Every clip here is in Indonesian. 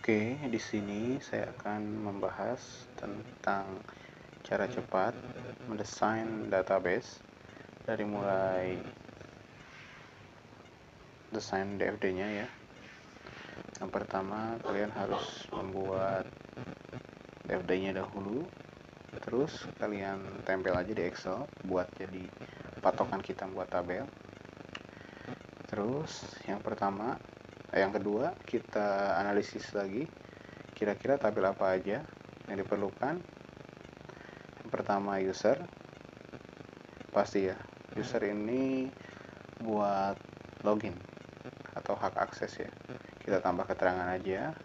Oke, di sini saya akan membahas tentang cara cepat mendesain database dari mulai desain DFD-nya ya. Yang pertama, kalian harus membuat DFD-nya dahulu, terus kalian tempel aja di Excel buat jadi patokan kita buat tabel. Terus yang kedua kita analisis lagi kira-kira tabel apa aja yang diperlukan. Yang pertama user, pasti ya, user ini buat login atau hak akses ya, kita tambah keterangan aja.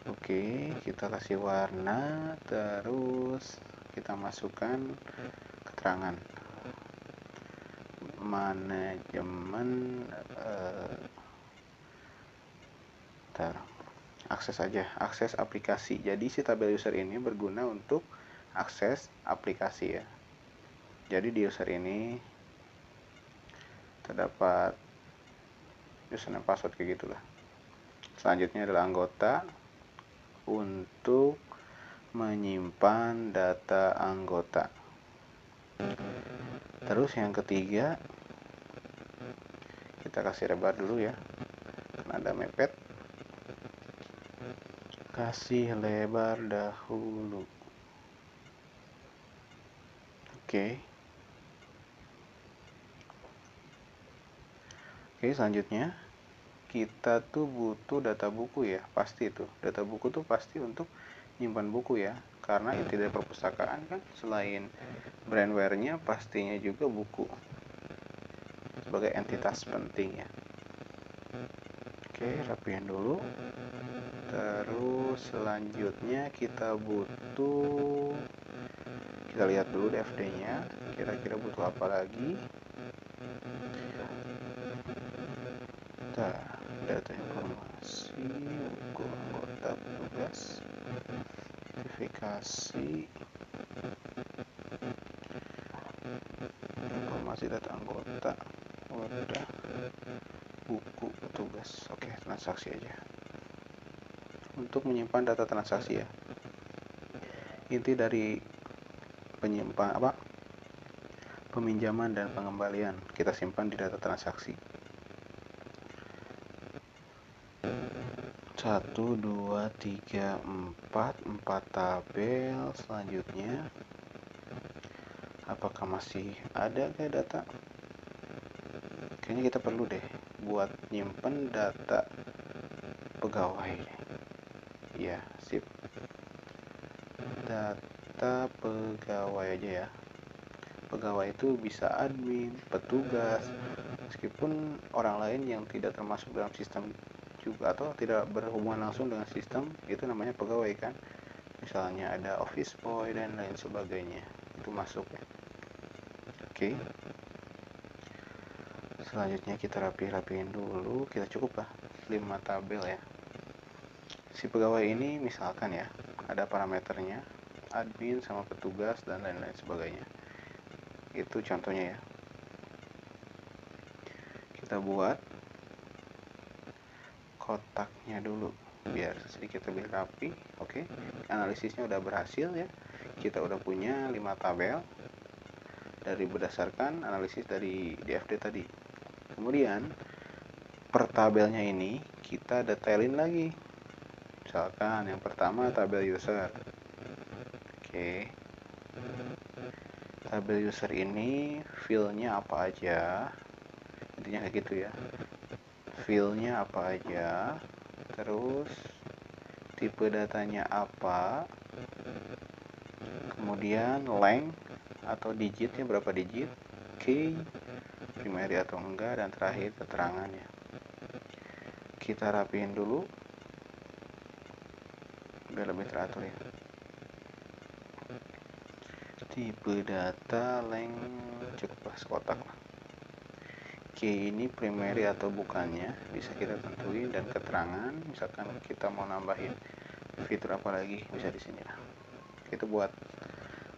Oke, kita kasih warna, terus kita masukkan keterangan manajemen akses aja, akses aplikasi. Jadi si tabel user ini berguna untuk akses aplikasi ya. Jadi di user ini terdapat username password kayak gitulah. Selanjutnya adalah anggota untuk menyimpan data anggota. Terus yang ketiga kita kasih lebar dulu ya, karena ada mepet. Kasih lebar dahulu. Oke, selanjutnya kita tuh butuh data buku ya, pasti tuh data buku tuh pasti untuk nyimpan buku ya, karena inti dari perpustakaan kan selain brandware-nya pastinya juga buku sebagai entitas penting ya. Oke, rapiin dulu. Terus selanjutnya kita lihat dulu DFD-nya, kira-kira butuh apa lagi. Data informasi, buku anggota, petugas, verifikasi, informasi data anggota, udah, buku, petugas. Oke, transaksi aja. Untuk menyimpan data transaksi ya, inti dari peminjaman dan pengembalian kita simpan di data transaksi. 1, 2, 3, 4 tabel. Selanjutnya apakah masih ada kayak data? Kayaknya kita perlu deh buat nyimpen data pegawai ya. Sip, data pegawai aja ya. Pegawai itu bisa admin, petugas, meskipun orang lain yang tidak termasuk dalam sistem juga atau tidak berhubungan langsung dengan sistem, itu namanya pegawai kan. Misalnya ada office boy dan lain sebagainya, itu masuk ya. Oke, selanjutnya kita rapihin dulu. Kita cukup lah 5 tabel ya. Si pegawai ini misalkan ya ada parameternya admin sama petugas dan lain-lain sebagainya, itu contohnya ya. Kita buat kotaknya dulu biar sedikit lebih rapi. Oke, analisisnya udah berhasil ya, kita udah punya 5 tabel dari berdasarkan analisis dari DFD tadi. Kemudian per tabelnya ini kita detailin lagi. Misalkan yang pertama tabel user. Oke, tabel user ini fieldnya apa aja, intinya kayak gitu ya. Fieldnya apa aja, terus tipe datanya apa, kemudian length atau digitnya berapa digit, key, primary atau enggak, dan terakhir keterangannya. Kita rapiin dulu biar lebih teratur ya. Tipe data, length, cukup pas kotak lah. Key ini primary atau bukannya bisa kita tentuin, dan keterangan misalkan kita mau nambahin fitur apa lagi bisa di sini lah. Itu buat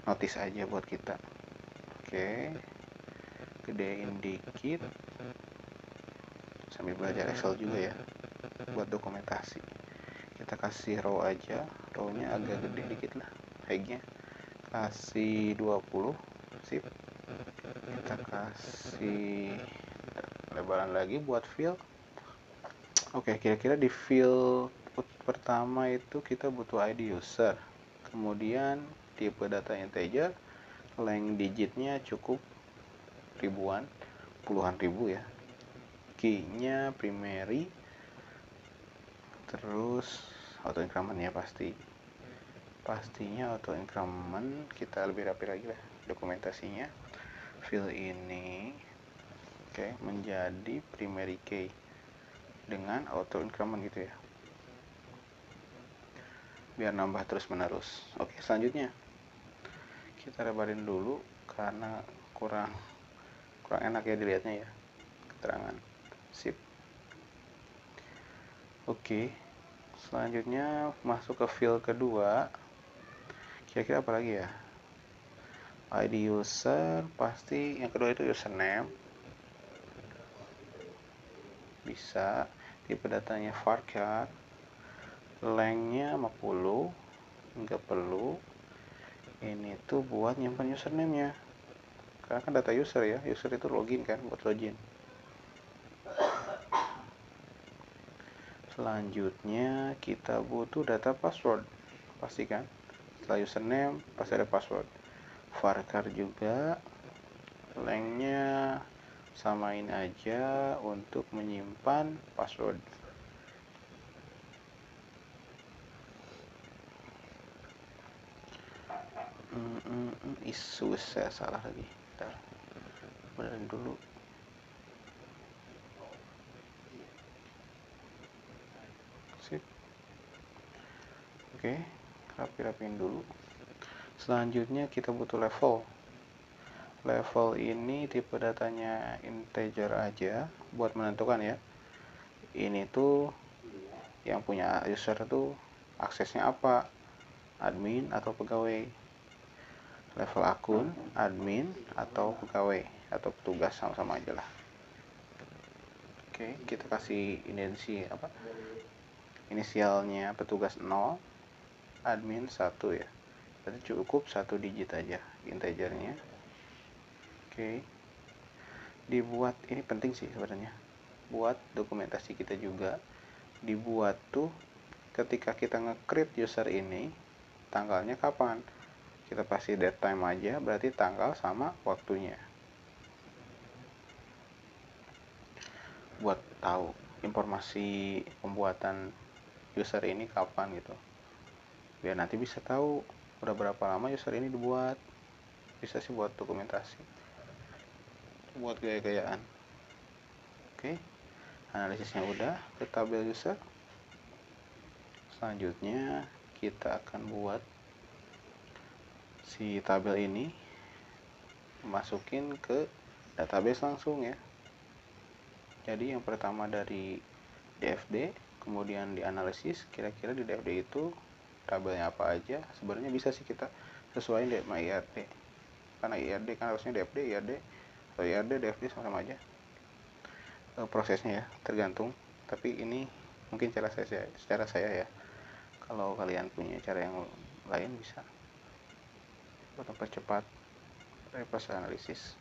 notice aja buat kita. Oke, gedein dikit sambil belajar Excel juga ya. buat dokumentasi. Kita kasih row aja, row-nya agak gede dikit lah, height-nya kasih 20, sip. Kita kasih lebaran lagi buat field. Oke, kira-kira di field pertama itu kita butuh ID user, kemudian tipe data integer, length digitnya cukup ribuan, puluhan ribu ya, key-nya primary, terus auto increment ya pastinya auto increment. Kita lebih rapi lagi lah dokumentasinya. Field ini oke, menjadi primary key dengan auto increment gitu ya, biar nambah terus menerus. Oke, selanjutnya kita lebarin dulu karena kurang enak ya dilihatnya ya, keterangan. Sip. Oke, selanjutnya masuk ke field kedua. Kira-kira apa lagi ya? ID user, pasti yang kedua itu username, bisa. Tipe datanya varchar, length-nya 50, nggak perlu. Ini tuh buat nyimpan username-nya, karena kan data user ya, user itu login kan, buat login. Selanjutnya kita butuh data password, pastikan setelah username pasti ada password. Varchar juga, length-nya samain aja untuk menyimpan password. Isu saya salah lagi, bentar, benerin dulu. Sip. Oke, rapi-rapiin dulu. Selanjutnya kita butuh level. Level ini tipe datanya integer aja buat menentukan ya, ini tuh yang punya user tuh aksesnya apa, admin atau pegawai. Level akun, admin atau pegawai atau petugas, sama-sama aja lah. Oke, kita kasih inisialnya petugas 0, admin 1 ya. Berarti cukup 1 digit aja integernya. Oke. Dibuat, ini penting sih sebenarnya. Buat dokumentasi kita juga dibuat tuh ketika kita nge-create user ini, tanggalnya kapan. Kita pasti date time aja, berarti tanggal sama waktunya. Buat tahu informasi pembuatan user ini kapan gitu. Biar nanti bisa tahu udah berapa lama user ini dibuat. Bisa sih buat dokumentasi, buat gaya-gayaan. Oke, analisisnya udah ke tabel user. Selanjutnya kita akan buat si tabel ini masukin ke database langsung ya. Jadi yang pertama dari DFD, kemudian dianalisis kira-kira di DFD itu tabelnya apa aja. Sebenarnya bisa sih kita sesuaiin sama IRD, karena IRD kan harusnya DFD, IRD atau IRD, DFD sama-sama aja prosesnya ya, tergantung. Tapi ini mungkin cara saya ya. Kalau kalian punya cara yang lain bisa buat mempercepat reverse analisis.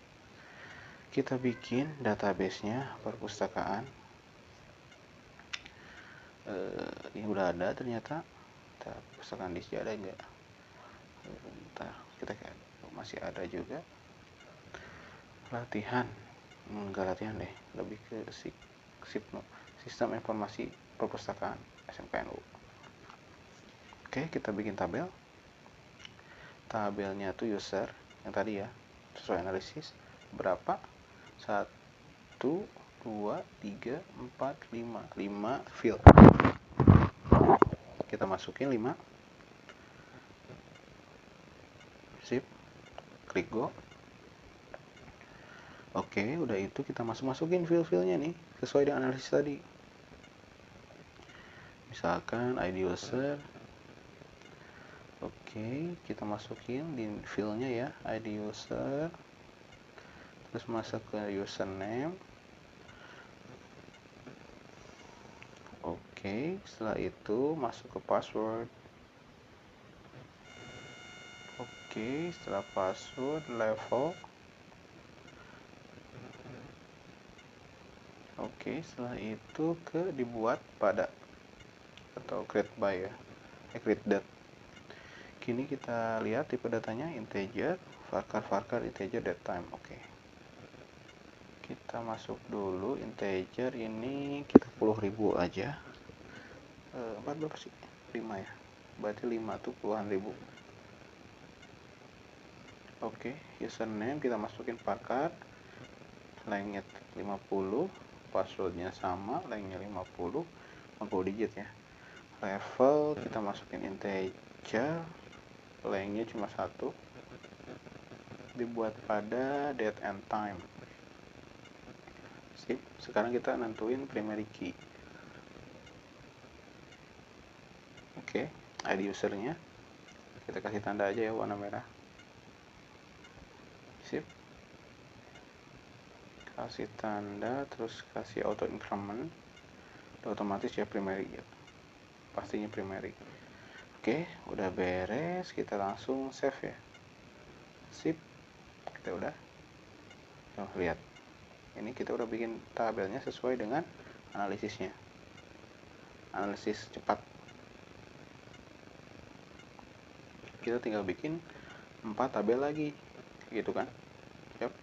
Kita bikin database-nya perpustakaan. Ini udah ada ternyata. Perpustakaan di sini ada enggak? Bentar, kita masih ada juga. Latihan, enggak latihan deh, lebih ke sistem informasi perpustakaan SMKNU. Oke, kita bikin tabel. Tabelnya tuh user yang tadi ya, sesuai analisis berapa, 1, 2, 3, 4, 5 field. Kita masukin 5. Sip, klik go. Oke, udah itu kita masukin field-fieldnya nih sesuai dengan analisis tadi. Misalkan ID user. Oke, kita masukin di fieldnya ya, ID user, terus masuk ke username. Oke, setelah itu masuk ke password. Oke, setelah password level. Oke, setelah itu ke dibuat pada atau create by ya, create date. Kini kita lihat tipe datanya integer, varchar integer datetime. Oke. Kita masuk dulu integer ini kita 10.000 aja. 4 berapa sih? 5 ya. Berarti 5 tuh puluhan ribu. Oke, username kita masukin varchar, length 50, passwordnya sama, lengthnya 50 digit ya. Level kita masukin integer, lengthnya cuma 1, dibuat pada date and time. Sip, sekarang kita nentuin primary key. Oke, ID usernya kita kasih tanda aja ya, warna merah. Sip, kasih tanda, terus kasih auto increment, otomatis ya primary ya, pastinya primary. Oke, udah beres, kita langsung save ya. Sip, kita udah. Nah, lihat, ini kita udah bikin tabelnya sesuai dengan analisisnya, analisis cepat. Kita tinggal bikin 4 tabel lagi, gitu kan. Yap.